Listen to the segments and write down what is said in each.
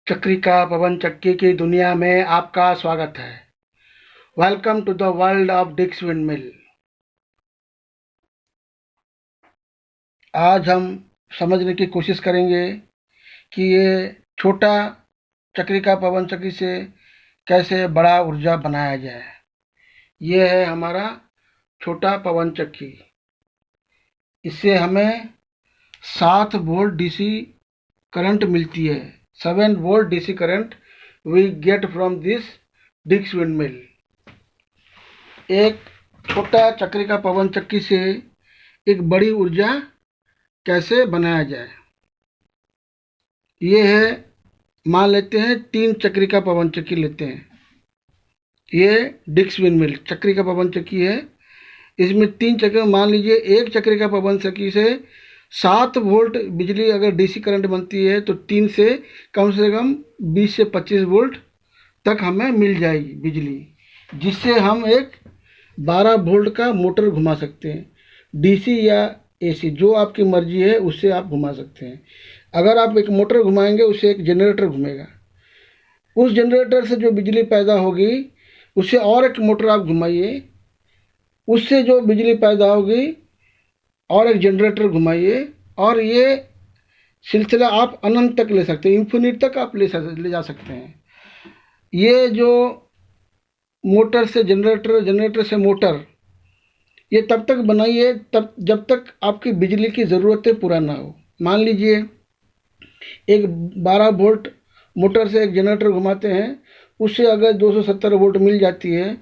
चक्रिका पवन चक्की की दुनिया में आपका स्वागत है। Welcome to the world of Dix windmill. आज हम समझने की कोशिश करेंगे कि ये छोटा चक्रिका पवन चक्की से कैसे बड़ा ऊर्जा बनाया जाए। ये है हमारा छोटा पवन चक्की। इससे हमें 7 वोल्ट डीसी करंट मिलती है। 7 volt DC current we get from this Dix windmill. एक छोटा चक्रिका पवन चक्की से एक बड़ी ऊर्जा कैसे बनाया जाए। ये है, मान लेते हैं 3 चक्रिका पवन चक्की लेते हैं। ये डिक्स विंडमिल चक्रिका पवन चक्की है। इसमें 3 चक्र, मान लीजिए एक चक्रिका पवन चक्की से 7 वोल्ट बिजली अगर डीसी करंट बनती है तो 3 से कम 20 से 25 वोल्ट तक हमें मिल जाएगी बिजली, जिससे हम एक 12 वोल्ट का मोटर घुमा सकते हैं। डीसी या एसी जो आपकी मर्जी है उससे आप घुमा सकते हैं। अगर आप एक मोटर घुमाएंगे उससे एक जनरेटर घूमेगा। उस जनरेटर से जो बिजली पैदा होगी उससे और एक मोटर आप घुमाइए, उससे जो बिजली पैदा होगी और एक जनरेटर घुमाइए, और ये सिलसिला आप अनंत तक ले सकते हैं, इन्फिनिट तक आप ले जा सकते हैं। ये जो मोटर से जनरेटर, जनरेटर से मोटर, ये तब तक बनाइए तब जब तक आपकी बिजली की ज़रूरतें पूरा ना हो। मान लीजिए एक 12 वोल्ट मोटर से एक जनरेटर घुमाते हैं, उससे अगर 270 वोल्ट मिल जाती है,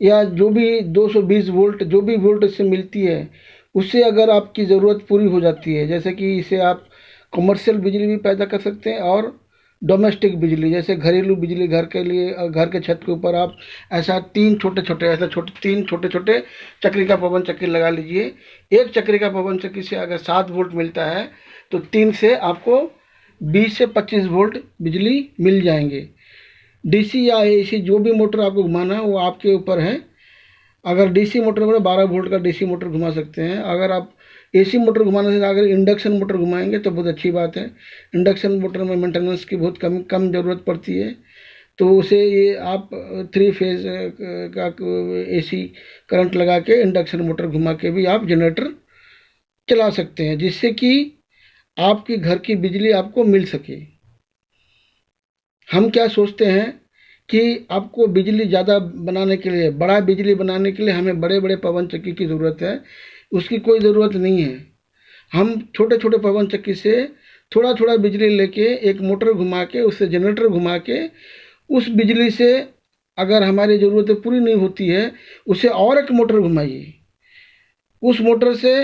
या जो भी 220 वोल्ट जो भी वोल्ट इससे मिलती है, उससे अगर आपकी ज़रूरत पूरी हो जाती है, जैसे कि इसे आप कमर्शियल बिजली भी पैदा कर सकते हैं और डोमेस्टिक बिजली, जैसे घरेलू बिजली, घर के लिए, घर के छत के ऊपर आप ऐसा 3 छोटे छोटे चक्रिका पवन चक्की लगा लीजिए। एक चक्रिका पवन चक्की से अगर 7 वोल्ट मिलता है तो 3 से आपको 20 से 25 वोल्ट बिजली मिल जाएंगे। डीसी या एसी जो भी मोटर आपको घुमाना है वो आपके ऊपर है। अगर डीसी मोटर में 12 वोल्ट का डीसी मोटर घुमा सकते हैं। अगर आप एसी मोटर घुमाने से अगर इंडक्शन मोटर घुमाएंगे तो बहुत अच्छी बात है। इंडक्शन मोटर में मेंटेनेंस की बहुत कम ज़रूरत पड़ती है, तो उसे ये आप 3 फेज का एसी करंट लगा के इंडक्शन मोटर घुमा के भी आप जनरेटर चला सकते हैं, जिससे कि आपके घर की बिजली आपको मिल सके। हम क्या सोचते हैं कि आपको बिजली ज़्यादा बनाने के लिए, बड़ा बिजली बनाने के लिए हमें बड़े बड़े पवन चक्की की ज़रूरत है। उसकी कोई ज़रूरत नहीं है। हम छोटे छोटे पवन चक्की से थोड़ा थोड़ा बिजली लेके एक मोटर घुमा के, उससे जनरेटर घुमा के, उस बिजली से अगर हमारी ज़रूरतें पूरी नहीं होती है, उसे और एक मोटर घुमाइए, उस मोटर से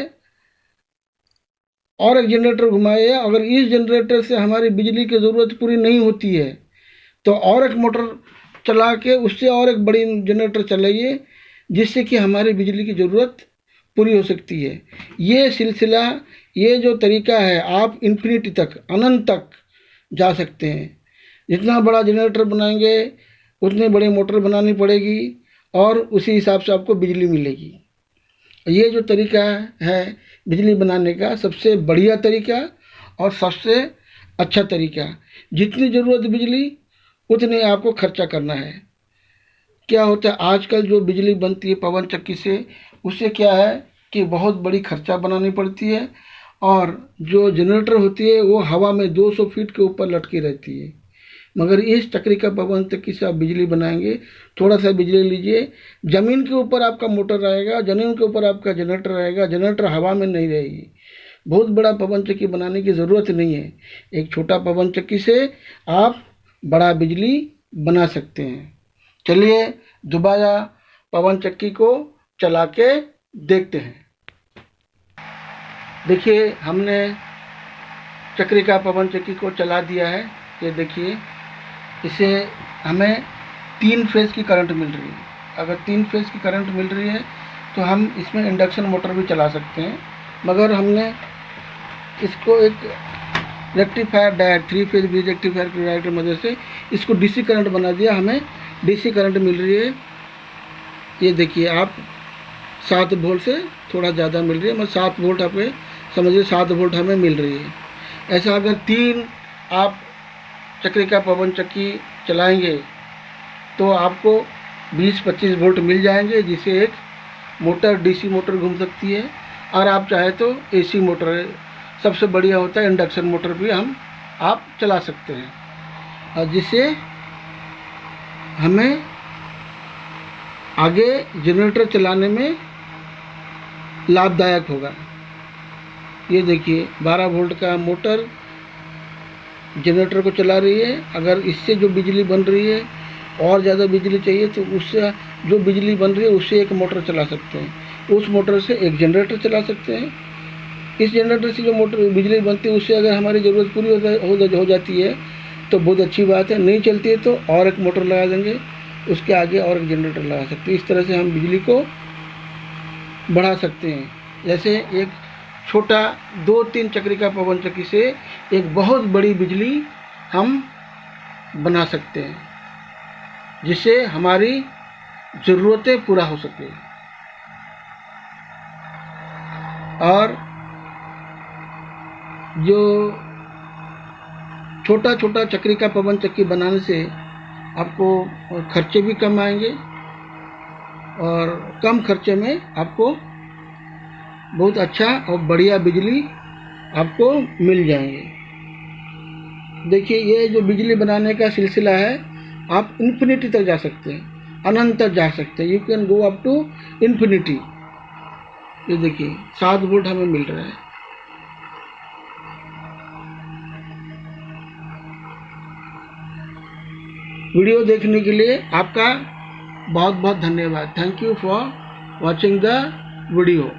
और एक जनरेटर घुमाइए। अगर इस जनरेटर से हमारी बिजली की ज़रूरत पूरी नहीं होती है तो और एक मोटर चला के उससे और एक बड़ी जनरेटर चलाइए, जिससे कि हमारी बिजली की ज़रूरत पूरी हो सकती है। ये सिलसिला, ये जो तरीका है, आप इन्फिनिटी तक, अनंत तक जा सकते हैं। जितना बड़ा जनरेटर बनाएंगे उतने बड़े मोटर बनानी पड़ेगी और उसी हिसाब से आपको बिजली मिलेगी। ये जो तरीका है बिजली बनाने का, सबसे बढ़िया तरीका और सबसे अच्छा तरीका। जितनी ज़रूरत बिजली उतने आपको खर्चा करना है। क्या होता है, आजकल जो बिजली बनती है पवन चक्की से, उससे क्या है कि बहुत बड़ी खर्चा बनानी पड़ती है, और जो जनरेटर होती है वो हवा में 200 फीट के ऊपर लटकी रहती है। मगर इस चक्रिका पवन चक्की से आप बिजली बनाएंगे, थोड़ा सा बिजली लीजिए, ज़मीन के ऊपर आपका मोटर रहेगा, ज़मीन के ऊपर आपका जनरेटर रहेगा, जनरेटर हवा में नहीं रहेगी। बहुत बड़ा पवन चक्की बनाने की ज़रूरत नहीं है। एक छोटा पवन चक्की से आप बड़ा बिजली बना सकते हैं। चलिए दोबारा पवन चक्की को चला के देखते हैं। देखिए, हमने चक्रिका पवन चक्की को चला दिया है। ये देखिए, इसे हमें 3 फेज की करंट मिल रही है। अगर 3 फेज की करंट मिल रही है तो हम इसमें इंडक्शन मोटर भी चला सकते हैं, मगर हमने इसको एक rectifier diode, 3 phase bridge rectifier के डायोड की मदद से इसको डीसी करंट बना दिया। हमें डीसी करंट मिल रही है। ये देखिए, आप 7 वोल्ट से थोड़ा ज़्यादा मिल रही है, मतलब 7 वोल्ट आप समझिए, 7 वोल्ट हमें मिल रही है। ऐसा अगर 3 आप चक्रिका पवन चक्की चलाएंगे तो आपको 20-25 वोल्ट मिल जाएंगे, जिससे एक मोटर डीसी मोटर घूम सकती है। और आप चाहे तो एसी मोटर, सबसे बढ़िया होता है इंडक्शन मोटर भी आप चला सकते हैं, और जिससे हमें आगे जनरेटर चलाने में लाभदायक होगा। ये देखिए 12 वोल्ट का मोटर जनरेटर को चला रही है। अगर इससे जो बिजली बन रही है और ज़्यादा बिजली चाहिए तो उससे जो बिजली बन रही है उससे एक मोटर चला सकते हैं, उस मोटर से एक जनरेटर चला सकते हैं। इस जनरेटर से जो मोटर बिजली बनती है उससे अगर हमारी ज़रूरत पूरी हो जाती है तो बहुत अच्छी बात है। नहीं चलती है तो और एक मोटर लगा देंगे, उसके आगे और एक जनरेटर लगा सकते हैं। इस तरह से हम बिजली को बढ़ा सकते हैं। जैसे एक छोटा 2-3 चक्रिका पवन चक्की से एक बहुत बड़ी बिजली हम बना सकते हैं, जिससे हमारी ज़रूरतें पूरा हो सके। और जो छोटा छोटा चक्रिका पवन चक्की बनाने से आपको खर्चे भी कम आएंगे और कम खर्चे में आपको बहुत अच्छा और बढ़िया बिजली आपको मिल जाएंगे। देखिए ये जो बिजली बनाने का सिलसिला है, आप इन्फिनिटी तक जा सकते हैं, अनंत तक जा सकते हैं। You can go up to infinity. ये देखिए 7 वोल्ट हमें मिल रहा है। वीडियो देखने के लिए आपका बहुत बहुत धन्यवाद। Thank you for watching the video.